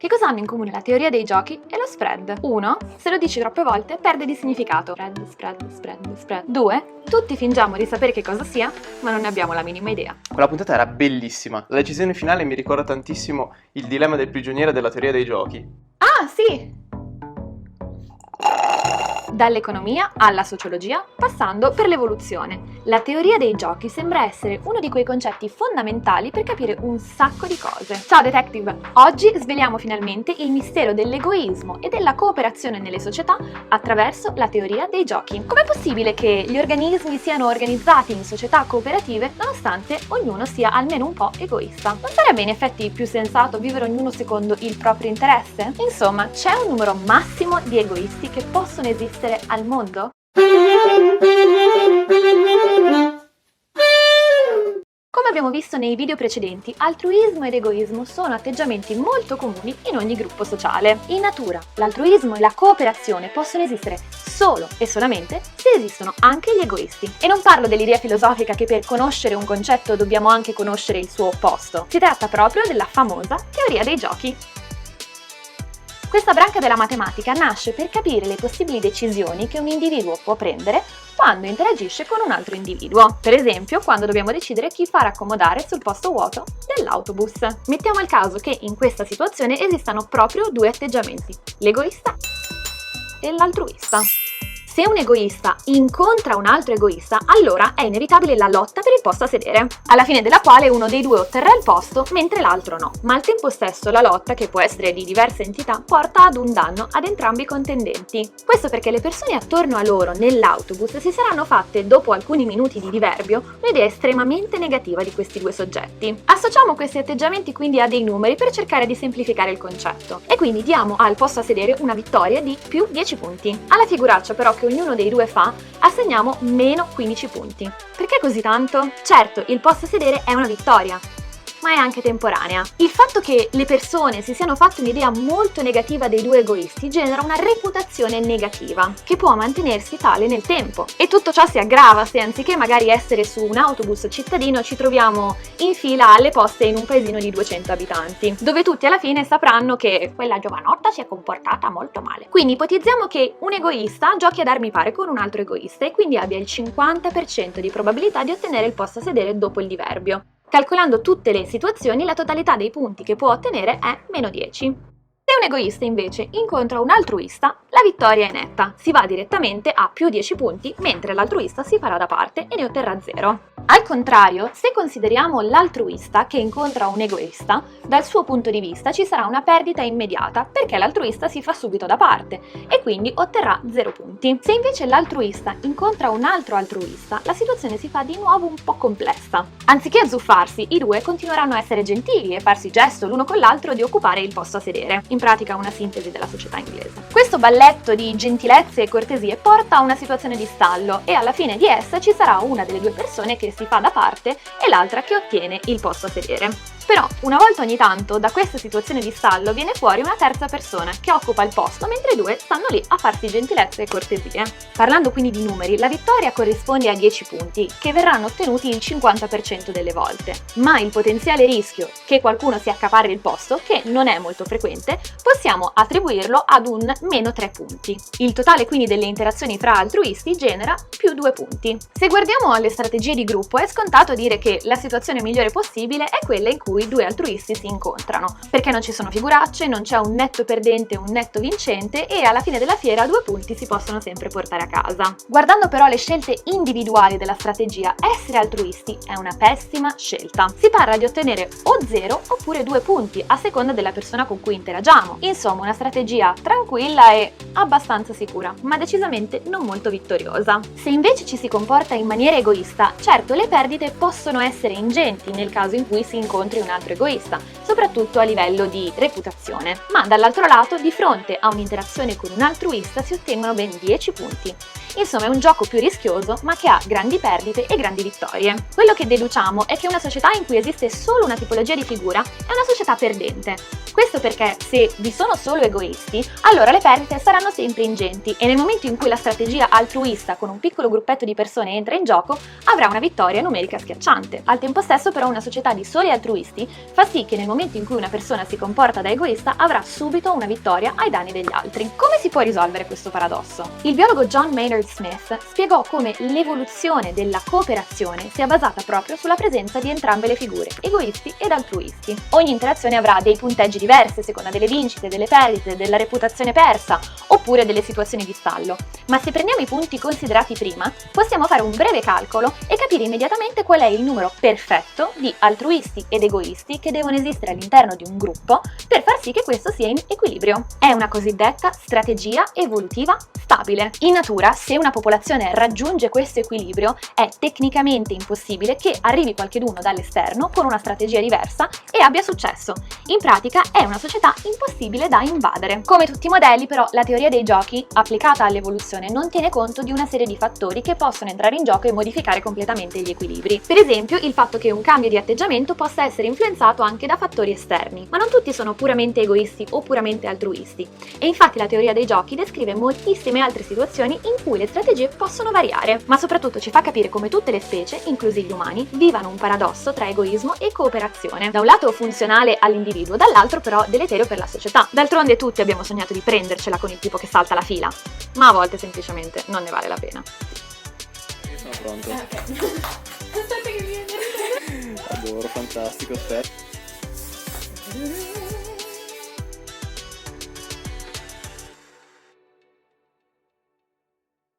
Che cosa hanno in comune la teoria dei giochi e lo spread? 1. Se lo dici troppe volte perde di significato. Spread. 2. Tutti fingiamo di sapere che cosa sia, ma non ne abbiamo la minima idea. Quella puntata era bellissima. La decisione finale mi ricorda tantissimo il dilemma del prigioniero della teoria dei giochi. Ah, sì! Dall'economia alla sociologia, passando per l'evoluzione. La teoria dei giochi sembra essere uno di quei concetti fondamentali per capire un sacco di cose. Ciao detective! Oggi sveliamo finalmente il mistero dell'egoismo e della cooperazione nelle società attraverso la teoria dei giochi. Com'è possibile che gli organismi siano organizzati in società cooperative nonostante ognuno sia almeno un po' egoista? Non sarebbe in effetti più sensato vivere ognuno secondo il proprio interesse? Insomma, c'è un numero massimo di egoisti che possono esistere al mondo? Come abbiamo visto nei video precedenti, altruismo ed egoismo sono atteggiamenti molto comuni in ogni gruppo sociale. In natura, l'altruismo e la cooperazione possono esistere solo e solamente se esistono anche gli egoisti. E non parlo dell'idea filosofica che per conoscere un concetto dobbiamo anche conoscere il suo opposto. Si tratta proprio della famosa teoria dei giochi. Questa branca della matematica nasce per capire le possibili decisioni che un individuo può prendere quando interagisce con un altro individuo. Per esempio, quando dobbiamo decidere chi far accomodare sul posto vuoto dell'autobus. Mettiamo il caso che in questa situazione esistano proprio due atteggiamenti, l'egoista e l'altruista. Se un egoista incontra un altro egoista, allora è inevitabile la lotta per il posto a sedere, alla fine della quale uno dei due otterrà il posto mentre l'altro no. Ma al tempo stesso la lotta, che può essere di diverse entità, porta ad un danno ad entrambi i contendenti. Questo perché le persone attorno a loro nell'autobus si saranno fatte, dopo alcuni minuti di diverbio, un'idea estremamente negativa di questi due soggetti. Associamo questi atteggiamenti quindi a dei numeri per cercare di semplificare il concetto. E quindi diamo al posto a sedere una vittoria di più 10 punti. Alla figuraccia però che ognuno dei due fa, assegniamo meno 15 punti. Perché così tanto? Certo, il posto a sedere è una vittoria, ma è anche temporanea. Il fatto che le persone si siano fatte un'idea molto negativa dei due egoisti genera una reputazione negativa, che può mantenersi tale nel tempo. E tutto ciò si aggrava se anziché magari essere su un autobus cittadino ci troviamo in fila alle poste in un paesino di 200 abitanti, dove tutti alla fine sapranno che quella giovanotta si è comportata molto male. Quindi ipotizziamo che un egoista giochi ad armi pari con un altro egoista e quindi abbia il 50% di probabilità di ottenere il posto a sedere dopo il diverbio. Calcolando tutte le situazioni, la totalità dei punti che può ottenere è meno 10. Se un egoista invece incontra un altruista, la vittoria è netta, si va direttamente a più 10 punti, mentre l'altruista si farà da parte e ne otterrà 0. Al contrario, se consideriamo l'altruista che incontra un egoista, dal suo punto di vista ci sarà una perdita immediata perché l'altruista si fa subito da parte e quindi otterrà 0 punti. Se invece l'altruista incontra un altro altruista, la situazione si fa di nuovo un po' complessa. Anziché azzuffarsi, i due continueranno a essere gentili e farsi gesto l'uno con l'altro di occupare il posto a sedere. In pratica una sintesi della società inglese. Questo balletto di gentilezze e cortesie porta a una situazione di stallo e alla fine di essa ci sarà una delle due persone che si fa da parte e l'altra che ottiene il posto a sedere. Però, una volta ogni tanto, da questa situazione di stallo viene fuori una terza persona che occupa il posto mentre i due stanno lì a farsi gentilezze e cortesie. Parlando quindi di numeri, la vittoria corrisponde a 10 punti, che verranno ottenuti il 50% delle volte. Ma il potenziale rischio che qualcuno si accaparri il posto, che non è molto frequente, possiamo attribuirlo ad un meno 3 punti. Il totale quindi delle interazioni fra altruisti genera più 2 punti. Se guardiamo alle strategie di gruppo, è scontato dire che la situazione migliore possibile è quella in cui i due altruisti si incontrano, perché non ci sono figuracce, non c'è un netto perdente e un netto vincente e alla fine della fiera 2 punti si possono sempre portare a casa. Guardando però le scelte individuali della strategia, essere altruisti è una pessima scelta. Si parla di ottenere o 0 oppure 2 punti a seconda della persona con cui interagiamo. Insomma, una strategia tranquilla e abbastanza sicura, ma decisamente non molto vittoriosa. Se invece ci si comporta in maniera egoista, certo le perdite possono essere ingenti nel caso in cui si incontri un altro egoista, soprattutto a livello di reputazione. Ma dall'altro lato, di fronte a un'interazione con un altruista si ottengono ben 10 punti. Insomma, è un gioco più rischioso, ma che ha grandi perdite e grandi vittorie. Quello che deduciamo è che una società in cui esiste solo una tipologia di figura è una società perdente. Questo perché se vi sono solo egoisti, allora le perdite saranno sempre ingenti e nel momento in cui la strategia altruista con un piccolo gruppetto di persone entra in gioco, avrà una vittoria numerica schiacciante. Al tempo stesso però una società di soli altruisti fa sì che nel momento in cui una persona si comporta da egoista avrà subito una vittoria ai danni degli altri. Come si può risolvere questo paradosso? Il biologo John Maynard Smith spiegò come l'evoluzione della cooperazione sia basata proprio sulla presenza di entrambe le figure, egoisti ed altruisti. Ogni interazione avrà dei punteggi diversi a seconda delle vincite, delle perdite, della reputazione persa oppure delle situazioni di stallo, ma se prendiamo i punti considerati prima, possiamo fare un breve calcolo e capire immediatamente qual è il numero perfetto di altruisti ed egoisti che devono esistere all'interno di un gruppo per far sì che questo sia in equilibrio. È una cosiddetta strategia evolutiva stabile. In natura, se una popolazione raggiunge questo equilibrio, è tecnicamente impossibile che arrivi qualcheduno dall'esterno con una strategia diversa e abbia successo. In pratica è una società impossibile da invadere. Come tutti i modelli, però, la teoria dei giochi, applicata all'evoluzione, non tiene conto di una serie di fattori che possono entrare in gioco e modificare completamente gli equilibri. Per esempio, il fatto che un cambio di atteggiamento possa essere influenzato anche da fattori esterni, ma non tutti sono puramente egoisti o puramente altruisti. E infatti la teoria dei giochi descrive moltissime altre situazioni in cui le strategie possono variare, ma soprattutto ci fa capire come tutte le specie, inclusi gli umani, vivano un paradosso tra egoismo e cooperazione. Da un lato funzionale all'individuo, dall'altro però deleterio per la società. D'altronde tutti abbiamo sognato di prendercela con il tipo che salta la fila, ma a volte semplicemente non ne vale la pena. Io sono pronto. Aspetta che viene. Adoro, fantastico, aspetta.